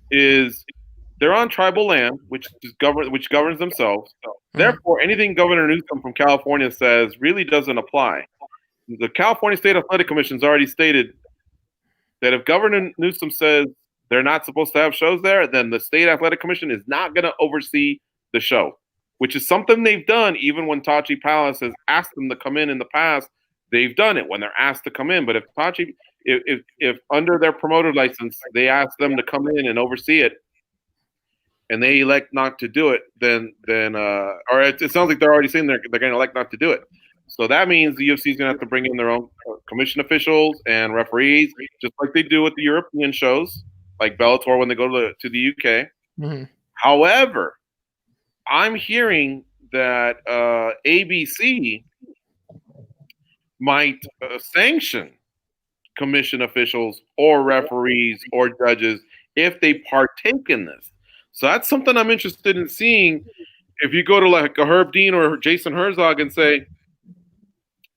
is they're on tribal land, which governs themselves. Therefore, anything Governor Newsom from California says really doesn't apply. The California State Athletic Commission has already stated that if Governor Newsom says they're not supposed to have shows there, then the State Athletic Commission is not going to oversee the show, which is something they've done even when Tachi Palace has asked them to come in the past. They've done it when they're asked to come in. But if under their promoter license, they ask them to come in and oversee it, and they elect not to do it, then or it sounds like they're already saying they're going to elect not to do it. So that means the UFC is going to have to bring in their own commission officials and referees, just like they do with the European shows, like Bellator when they go to the UK. Mm-hmm. However, I'm hearing that ABC might sanction commission officials or referees or judges if they partake in this. So that's something I'm interested in seeing. If you go to like a Herb Dean or Jason Herzog and say,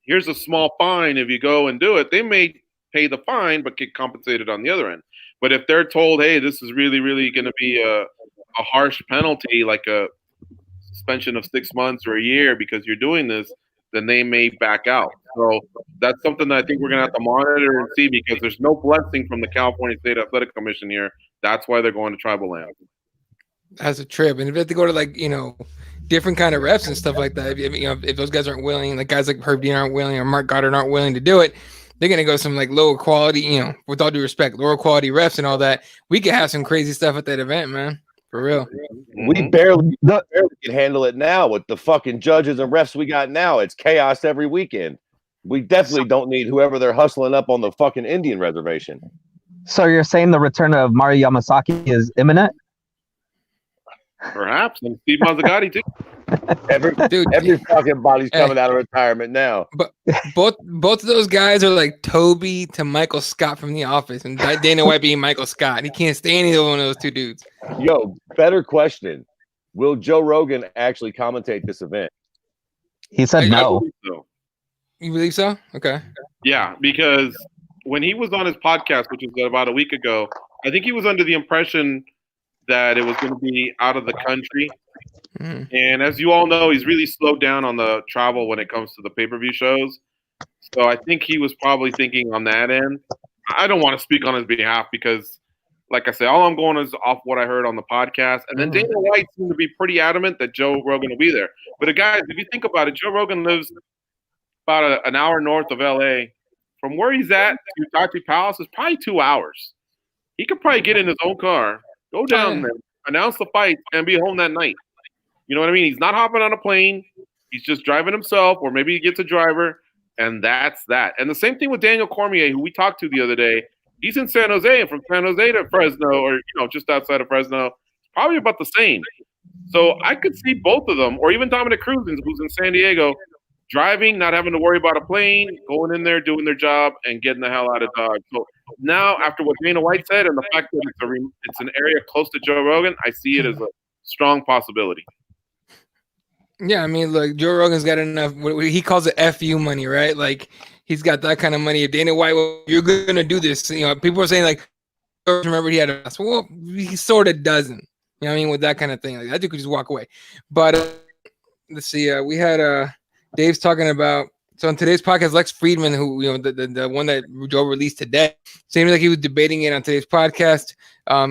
here's a small fine if you go and do it, they may pay the fine but get compensated on the other end. But if they're told, hey, this is really, really going to be a harsh penalty, like a suspension of 6 months or a year because you're doing this, then they may back out. So that's something that I think we're going to have to monitor and see, because there's no blessing from the California State Athletic Commission here. That's why they're going to tribal land. That's a trip. And if they have to go to like, different kind of refs and stuff like that, if those guys aren't willing, like guys like Herb Dean aren't willing or Mark Goddard aren't willing to do it, they're going to go some like lower quality, with all due respect, lower quality refs and all that. We could have some crazy stuff at that event, man. For real. We barely can handle it now with the fucking judges and refs we got now. It's chaos every weekend. We definitely don't need whoever they're hustling up on the fucking Indian reservation. So you're saying the return of Mario Yamasaki is imminent? Perhaps. And Steve Mazzagatti, too. Every fucking body's coming out of retirement now. But both of those guys are like Toby to Michael Scott from The Office, and Dana White being Michael Scott. He can't stand either one of those two dudes. Yo, better question. Will Joe Rogan actually commentate this event? He said no. So. You believe so? Okay. Yeah, because when he was on his podcast, which was about a week ago, I think he was under the impression that it was going to be out of the country. And as you all know, he's really slowed down on the travel when it comes to the pay-per-view shows. So I think he was probably thinking on that end. I don't want to speak on his behalf because, like I said, all I'm going is off what I heard on the podcast. And then Dana White seemed to be pretty adamant that Joe Rogan will be there. But guys, if you think about it, Joe Rogan lives about an hour north of LA. From where he's at to Tachi Palace is probably 2 hours. He could probably get in his own car, go down there, announce the fight, and be home that night. You know what I mean? He's not hopping on a plane. He's just driving himself, or maybe he gets a driver, and that's that. And the same thing with Daniel Cormier, who we talked to the other day. He's in San Jose, and from San Jose to Fresno, or just outside of Fresno, probably about the same. So I could see both of them, or even Dominic Cruz, who's in San Diego, driving, not having to worry about a plane, going in there, doing their job, and getting the hell out of Dodge. So now, after what Dana White said, and the fact that it's an area close to Joe Rogan, I see it as a strong possibility. Yeah, I mean, look, Joe Rogan's got enough. What he calls it FU money, right? Like he's got that kind of money. If Dana White, well, you're gonna do this. People are saying like, remember he had a mask. Well, he sort of doesn't. You know what I mean? With that kind of thing, like that dude could just walk away. But let's see. We had Dave's talking about. So on today's podcast, Lex Friedman, who the one that Joe released today, seemed like he was debating it on today's podcast.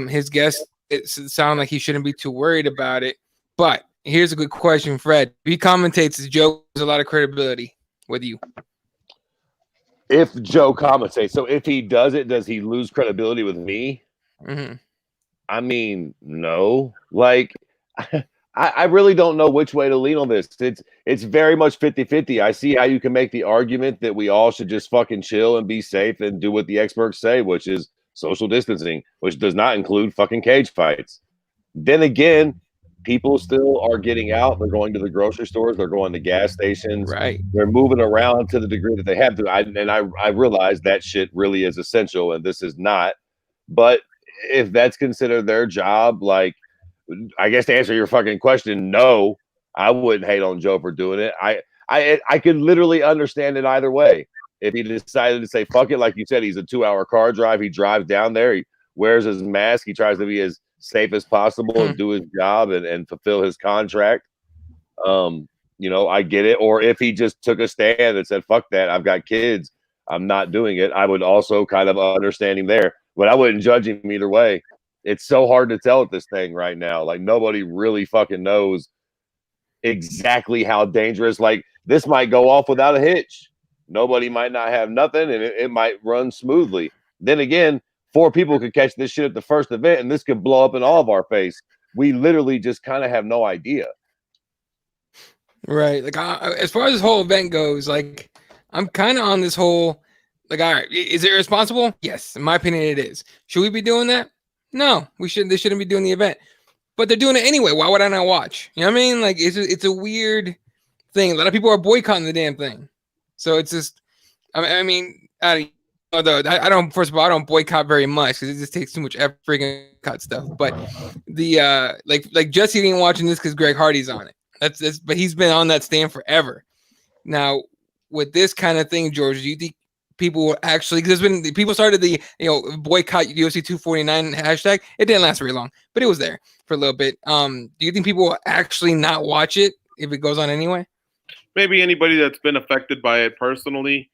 His guest, it sounded like he shouldn't be too worried about it. But here's a good question, Fred. He commentates as Joe has a lot of credibility with you. If Joe commentates, so if he does it, does he lose credibility with me? Mm-hmm. I mean, no. Like, I really don't know which way to lean on this. It's very much 50-50. I see how you can make the argument that we all should just fucking chill and be safe and do what the experts say, which is social distancing, which does not include fucking cage fights. Then again, people still are getting out. They're going to the grocery stores. They're going to gas stations. Right. They're moving around to the degree that they have to. I realize that shit really is essential, and this is not. But if that's considered their job, like, I guess to answer your fucking question, no, I wouldn't hate on Joe for doing it. I could literally understand it either way. If he decided to say fuck it, like you said, he's a 2-hour car drive. He drives down there. He wears his mask. He tries to be as safe as possible and do his job and fulfill his contract. I get it. Or if he just took a stand and said, fuck that, I've got kids, I'm not doing it, I would also kind of understand him there. But I wouldn't judge him either way. It's so hard to tell with this thing right now. Like, nobody really fucking knows exactly how dangerous. Like, this might go off without a hitch. Nobody might not have nothing, and it might run smoothly. Then again, 4 people could catch this shit at the first event, and this could blow up in all of our face. We literally just kind of have no idea. Right. Like, as far as this whole event goes, like, I'm kind of on this whole, like, all right, is it irresponsible? Yes. In my opinion, it is. Should we be doing that? No, we shouldn't. They shouldn't be doing the event, but they're doing it anyway. Why would I not watch? You know what I mean? Like, it's a weird thing. A lot of people are boycotting the damn thing. So it's just, I mean, I don't. First of all, I don't boycott very much because it just takes too much effort freaking cut stuff. But the like Jesse ain't watching this because Greg Hardy's on it. That's but he's been on that stand forever. Now with this kind of thing, George, do you think people will actually? Because there's been people started the boycott UFC 249 hashtag. It didn't last very long, but it was there for a little bit. Do you think people will actually not watch it if it goes on anyway? Maybe anybody that's been affected by it personally,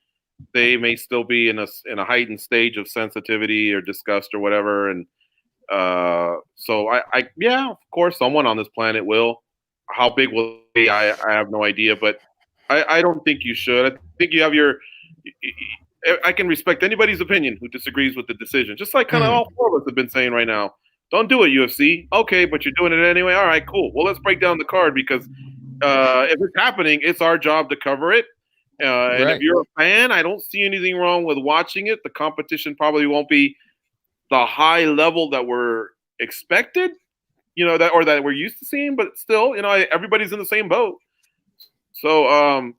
they may still be in a heightened stage of sensitivity or disgust or whatever. And so I yeah, of course, someone on this planet will. How big will it be? I have no idea, but I don't think you should. I think you have I can respect anybody's opinion who disagrees with the decision. Just like kind of all 4 of us have been saying right now. Don't do it, UFC. Okay, but you're doing it anyway. All right, cool. Well, let's break down the card because if it's happening, it's our job to cover it. And if you're a fan, I don't see anything wrong with watching it. The competition probably won't be the high level that we're expected, that we're used to seeing, but still, everybody's in the same boat. So,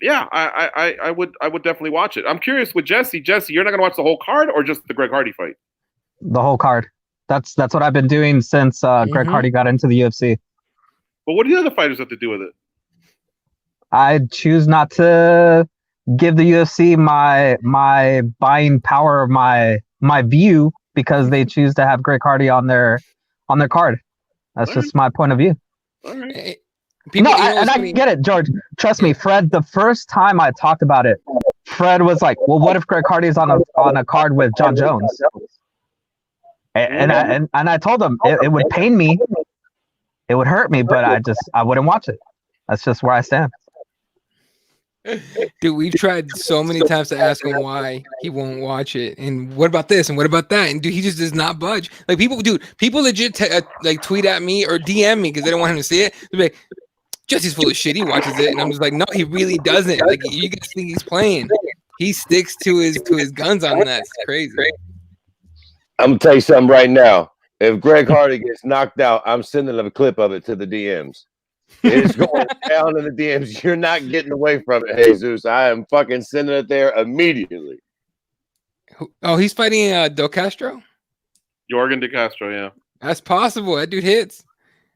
yeah, I would definitely watch it. I'm curious with Jesse. Jesse, you're not going to watch the whole card or just the Greg Hardy fight? The whole card. That's what I've been doing since Greg Hardy got into the UFC. But what do the other fighters have to do with it? I choose not to give the UFC my buying power of my view because they choose to have Greg Hardy on their card. That's all just my point of view. All right. I get it, George. Trust me, Fred. The first time I talked about it, Fred was like, "Well, what if Greg Hardy's on a card with John Jones?" And I told him it would pain me, it would hurt me, but I wouldn't watch it. That's just where I stand. Dude, we've tried so many times to ask him why he won't watch it, and what about this, and what about that, and dude, he just does not budge. Like people legit like tweet at me or DM me because they don't want him to see it. They're like, Jesse's full of shit. He watches it, and I'm just like, no, he really doesn't. Like, you guys think he's playing? He sticks to his guns on that. It's crazy. I'm gonna tell you something right now. If Greg Hardy gets knocked out, I'm sending a clip of it to the DMs. It's going down in the DMs. You're not getting away from it, Jesus. I am fucking sending it there immediately. Oh, he's fighting Del Castro? Jorgen De Castro, yeah. That's possible. That dude hits.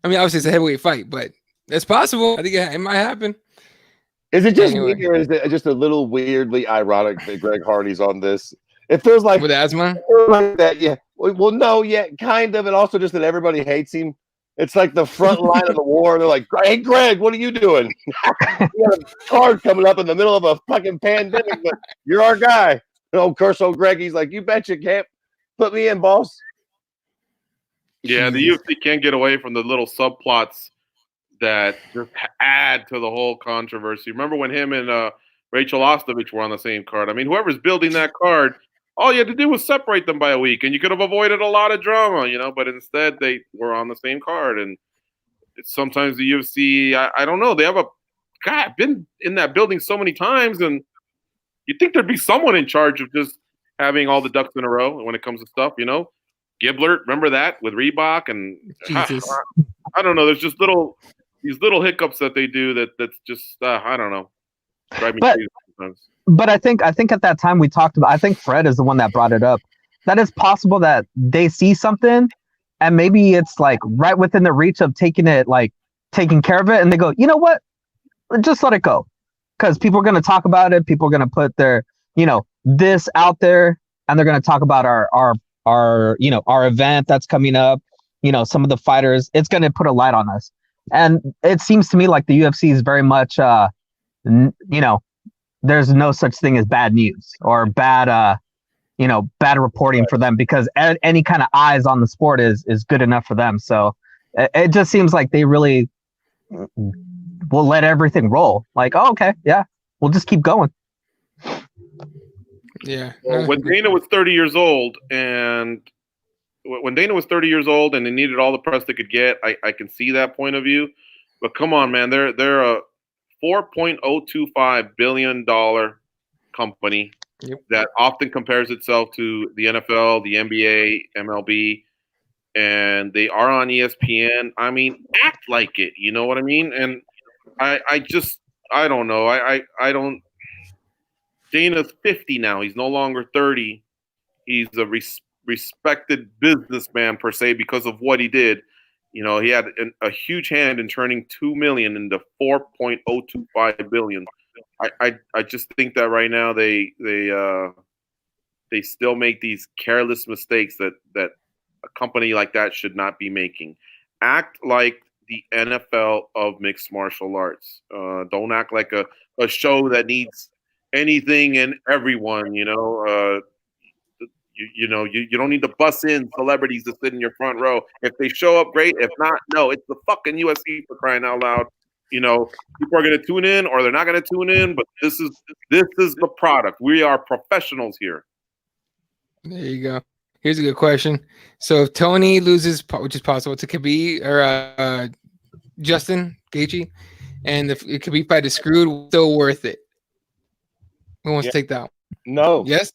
I mean, obviously it's a heavyweight fight, but it's possible. I think it might happen. Is it just Anyway. me, or is it just a little weirdly ironic that Greg Hardy's on this? It feels like With asthma? like that, yeah. Well, no, yeah, kind of, and also just that everybody hates him. It's like the front line of the war. They're like, "Hey, Greg, what are you doing? You got a card coming up in the middle of a fucking pandemic, but you're our guy." Of course, old Greg, he's like, "You betcha, can't put me in, boss." Yeah, the UFC can't get away from the little subplots that just add to the whole controversy. Remember when him and Rachel Ostovich were on the same card? I mean, whoever's building that card, all you had to do was separate them by a week, and you could have avoided a lot of drama, you know. But instead, they were on the same card, and sometimes the UFC, I don't know, they have I've been in that building so many times, and you'd think there'd be someone in charge of just having all the ducks in a row when it comes to stuff, you know. Giblert, remember that with Reebok, and Jesus. I don't know. There's just these little hiccups that they do that's just I don't know. Drive me crazy sometimes. But I think at that time we talked about. I think Fred is the one that brought it up. That it's possible that they see something, and maybe it's like right within the reach of taking care of it, and they go, you know what, just let it go, because people are going to talk about it. People are going to put their this out there, and they're going to talk about our event that's coming up. Some of the fighters. It's going to put a light on us, and it seems to me like the UFC is very much there's no such thing as bad news or bad reporting for them, because any kind of eyes on the sport is good enough for them. So it just seems like they really will let everything roll. Like, oh, okay, yeah, we'll just keep going. Yeah. Well, when Dana was 30 years old and they needed all the press they could get, I can see that point of view. But come on, man, they're a $4.025 billion company that often compares itself to the NFL, the NBA, MLB, and they are on ESPN. I mean, act like it. You know what I mean? And I don't know. I don't. Dana's 50 now. He's no longer 30. He's a respected businessman per se because of what he did. He had a huge hand in turning $2 million into $4.025 billion. I just think that right now they still make these careless mistakes that a company like that should not be making. Act like the NFL of mixed martial arts. Don't act like a show that needs anything and everyone. You don't need to bus in celebrities to sit in your front row. If they show up, great. If not, no. It's the fucking UFC, for crying out loud. People are going to tune in or they're not going to tune in, but this is the product. We are professionals here. There you go. Here's a good question. So if Tony loses, which is possible, to Khabib or Justin Gaethje, and if Khabib fight is screwed, still worth it? Who wants to take that one? No. Yes?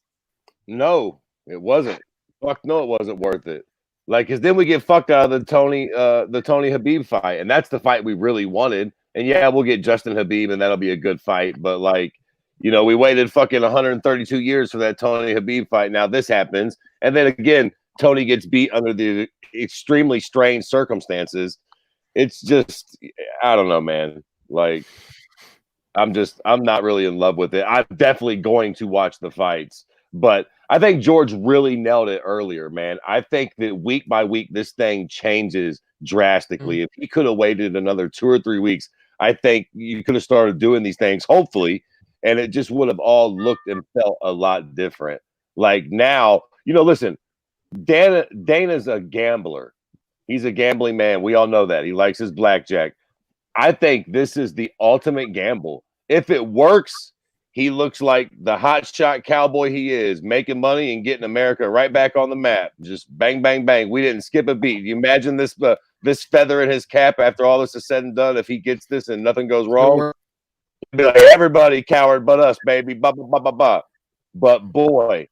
No, it wasn't. Fuck no, it wasn't worth it. Like, because then we get fucked out of the Tony Khabib fight, and that's the fight we really wanted. And yeah, we'll get Justin Khabib, and that'll be a good fight. But like, we waited fucking 132 years for that Tony Khabib fight. Now this happens, and then again, Tony gets beat under the extremely strange circumstances. It's just, I don't know, man. Like, I'm not really in love with it. I'm definitely going to watch the fights, but I think George really nailed it earlier, man. I think that week by week, this thing changes drastically. If he could have waited another 2 or 3 weeks, I think you could have started doing these things, hopefully, and it just would have all looked and felt a lot different. Like now, listen, Dana's a gambler. He's a gambling man. We all know that. He likes his blackjack. I think this is the ultimate gamble. If it works, he looks like the hotshot cowboy he is, making money and getting America right back on the map. Just bang, bang, bang. We didn't skip a beat. You imagine this feather in his cap after all this is said and done. If he gets this and nothing goes wrong, he'll be like, everybody coward but us, baby. Bah, bah, bah, bah, bah. But boy,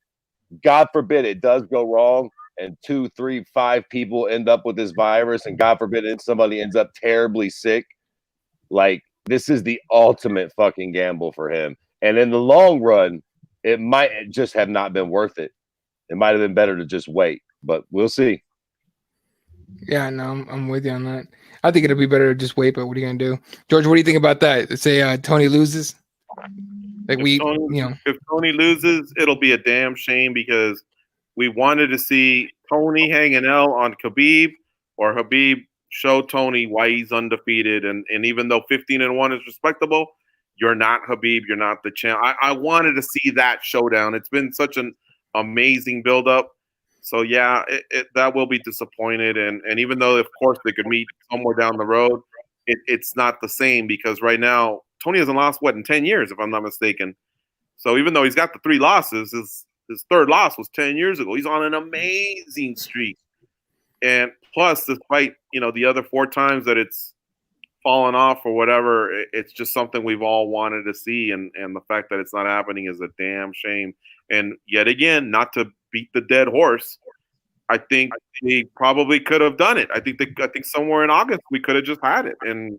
God forbid it does go wrong. and 2, 3, 5 people end up with this virus, and God forbid somebody ends up terribly sick, like this is the ultimate fucking gamble for him. And in the long run, it might just have not been worth it. It might have been better to just wait, but we'll see. Yeah, no, I'm with you on that. I think it'll be better to just wait, but what are you gonna do, George? What do you think about that? Let's say Tony loses. Like if Tony loses, it'll be a damn shame because we wanted to see Tony hang an L on Khabib, or Khabib show Tony why he's undefeated. And even though 15-1 is respectable, you're not Khabib, you're not the champ. I wanted to see that showdown. It's been such an amazing buildup. So yeah, that will be disappointed. And even though of course they could meet somewhere down the road, it's not the same because right now Tony hasn't lost in 10 years, if I'm not mistaken. So even though he's got the 3 losses, his third loss was 10 years ago. He's on an amazing streak. And plus, despite, the other 4 times that it's fallen off or whatever, it's just something we've all wanted to see. And the fact that it's not happening is a damn shame. And yet again, not to beat the dead horse, I think they probably could have done it. I think somewhere in August we could have just had it. And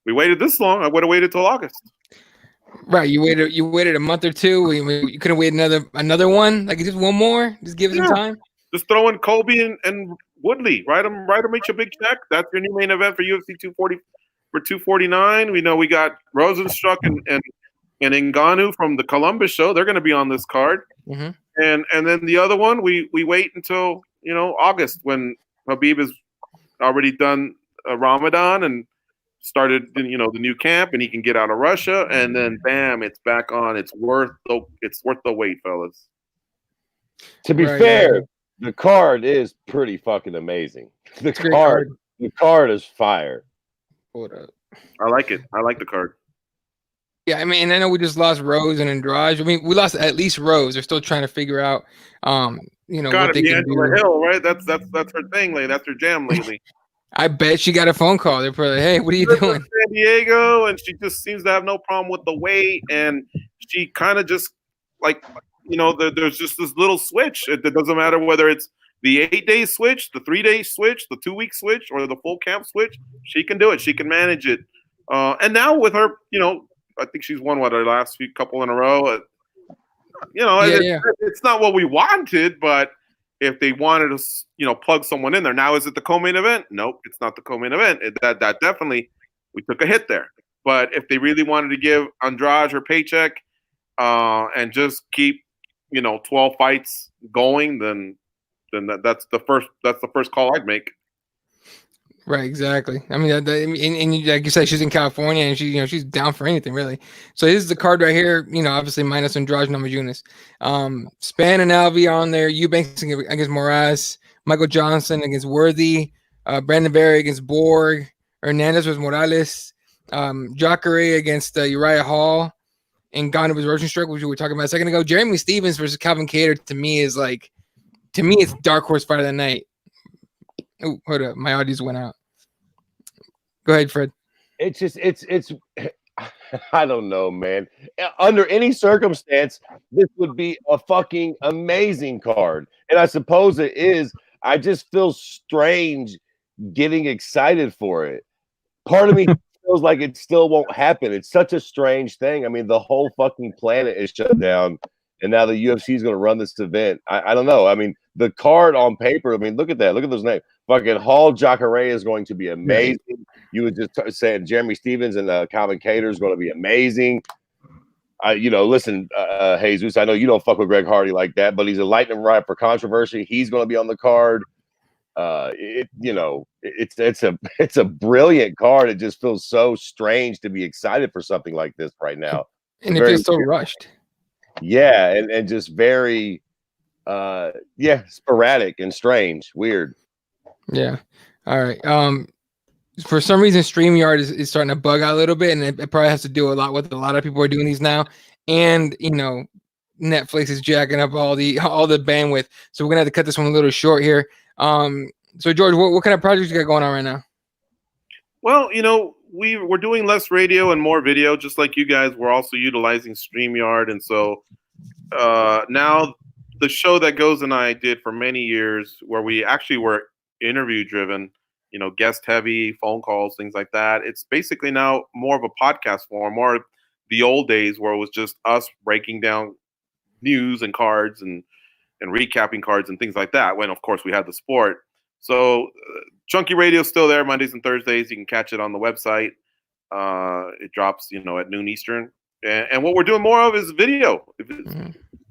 we waited this long. I would have waited till August. Right, you waited a month or 2. You couldn't wait another one, like just one more. Just give it some time. Just throw in Colby and Woodley. Write them each a big check. That's your new main event for UFC 240 for 249. We know we got Rosenstruck and Ngannou from the Columbus show. They're going to be on this card. Mm-hmm. And then the other one, we wait until August when Khabib has already done a Ramadan and started the new camp, and he can get out of Russia, and then bam, it's back on. It's worth the wait, fellas. To be fair, the card is pretty fucking amazing. The card is fire. Hold up. I like it. I like the card. Yeah, I mean, and I know we just lost Rose and Andrade. I mean, we lost at least Rose. They're still trying to figure out, what they can do. Hill, right? That's her thing lately. That's her jam lately. I bet she got a phone call. They're probably, hey, what are you doing? San Diego, and she just seems to have no problem with the weight, and she kind of just there's just this little switch. It doesn't matter whether it's the 8-day switch, the 3-day switch, the 2-week switch, or the full camp switch. She can do it. She can manage it. And now with her, I think she's won her last few couple in a row. It's not what we wanted, but if they wanted to, plug someone in there, now is it the co-main event? Nope, it's not the co-main event. That definitely, we took a hit there. But if they really wanted to give Andrade her paycheck and just keep, 12 fights going, then that's the first call I'd make. Right, exactly. I mean, and like you said, she's in California, and she's down for anything really. So this is the card right here. Obviously minus Andrade Namajunas. Span and Alvey on there. Eubanks against Moraes. Michael Johnson against Worthy. Brandon Berry against Borg. Hernandez was Morales. Jacare against Uriah Hall. And Ngannou was Rosenstruck, which we were talking about a second ago. Jeremy Stevens versus Calvin Kattar to me it's dark horse fight of the night. Oh, hold up. My audios went out. Go ahead, Fred. It's I don't know, man. Under any circumstance, this would be a fucking amazing card. And I suppose it is. I just feel strange getting excited for it. Part of me feels like it still won't happen. It's such a strange thing. I mean, the whole fucking planet is shut down. And now the UFC is going to run this event. I don't know. I mean, the card on paper, I mean, look at that. Look at those names. Fucking Hall Jacare is going to be amazing. You were just saying Jeremy Stevens and Calvin Kattar is going to be amazing. Listen, Jesus, I know you don't fuck with Greg Hardy like that, but he's a lightning rod for controversy. He's going to be on the card. It's a brilliant card. It just feels so strange to be excited for something like this right now. And it feels so rushed. Yeah, and just very sporadic and strange, weird. Yeah. All right. For some reason, StreamYard is starting to bug out a little bit, and it probably has to do a lot with a lot of people are doing these now. And Netflix is jacking up all the bandwidth, so we're gonna have to cut this one a little short here. So George, what kind of projects you got going on right now? Well, we're doing less radio and more video, just like you guys. We're also utilizing StreamYard, and so now the show that Goes and I did for many years, where we actually were interview driven, guest heavy, phone calls, things like that. It's basically now more of a podcast form, more the old days where it was just us breaking down news and cards and recapping cards and things like that. When of course we had the sport. So Chunky Radio is still there Mondays and Thursdays. You can catch it on the website. It drops, at noon Eastern. And what we're doing more of is video.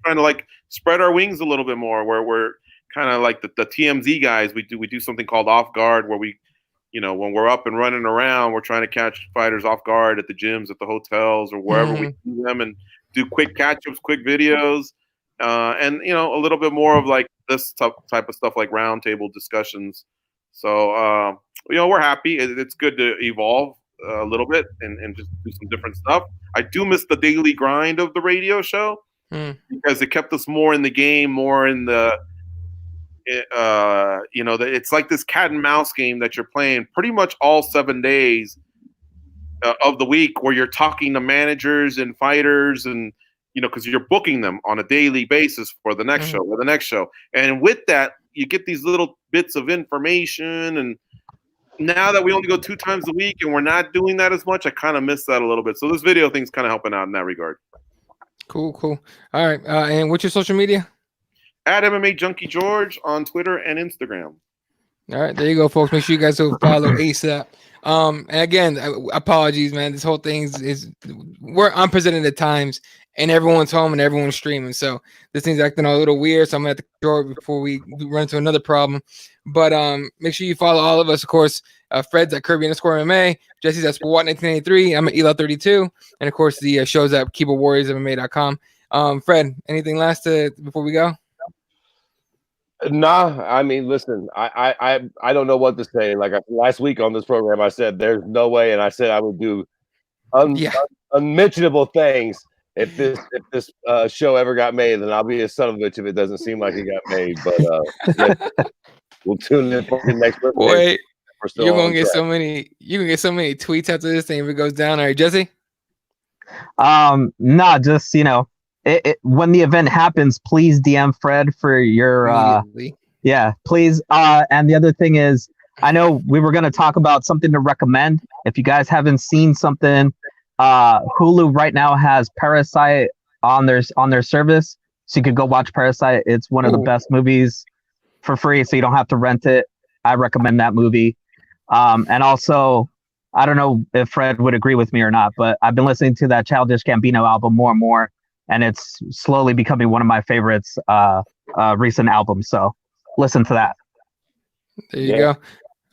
Trying to like spread our wings a little bit more, where we're kind of like the TMZ guys. We do something called Off Guard, where we, when we're up and running around, we're trying to catch fighters off guard at the gyms, at the hotels, or wherever we see them, and do quick catch-ups, quick videos, and a little bit more of like this type of stuff, like roundtable discussions. So we're happy. It's good to evolve a little bit and just do some different stuff. I do miss the daily grind of the radio show because it kept us more in the game, more in the it's like this cat and mouse game that you're playing pretty much all 7 days of the week, where you're talking to managers and fighters, and because you're booking them on a daily basis for the next show or the next show. And with that, you get these little bits of information. And now that we only go 2 times a week and we're not doing that as much, I kind of miss that a little bit. So this video thing's kind of helping out in that regard. Cool. All right. And what's your social media? At MMA Junkie George on Twitter and Instagram. All right, there you go, folks. Make sure you guys go follow ASAP. And again, apologies, man. This whole thing is we're unprecedented times, and everyone's home and everyone's streaming. So this thing's acting a little weird. So I'm gonna have to control it before we run into another problem. But make sure you follow all of us, of course. Fred's at Kirby_MMA, Jesse's at Sport1983, I'm at Ela32, and of course the show's at KeyboardWarriorsMMA.com. Fred, anything last before we go? Nah, I mean, listen, I don't know what to say. Like last week on this program, I said there's no way, and I said I would do unmentionable things if this show ever got made. Then I'll be a son of a bitch if it doesn't seem like it got made. But we'll tune in for the next one. Wait, you're gonna get so many. You can get so many tweets after this thing if it goes down. All right, Jesse. No, just when the event happens, please DM Fred for your please. And the other thing is, I know we were going to talk about something to recommend. If you guys haven't seen something, Hulu right now has Parasite on their service, so you could go watch Parasite. It's one of the best movies for free, so you don't have to rent it. I recommend that movie. And also, I don't know if Fred would agree with me or not, but I've been listening to that Childish Gambino album more and more, and it's slowly becoming one of my favorites recent albums. So listen to that. There you go.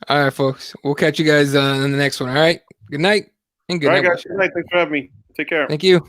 All right, folks. We'll catch you guys in the next one. All right. Good night and good night. All right, guys. Good night. Thanks for having me. Take care. Thank you.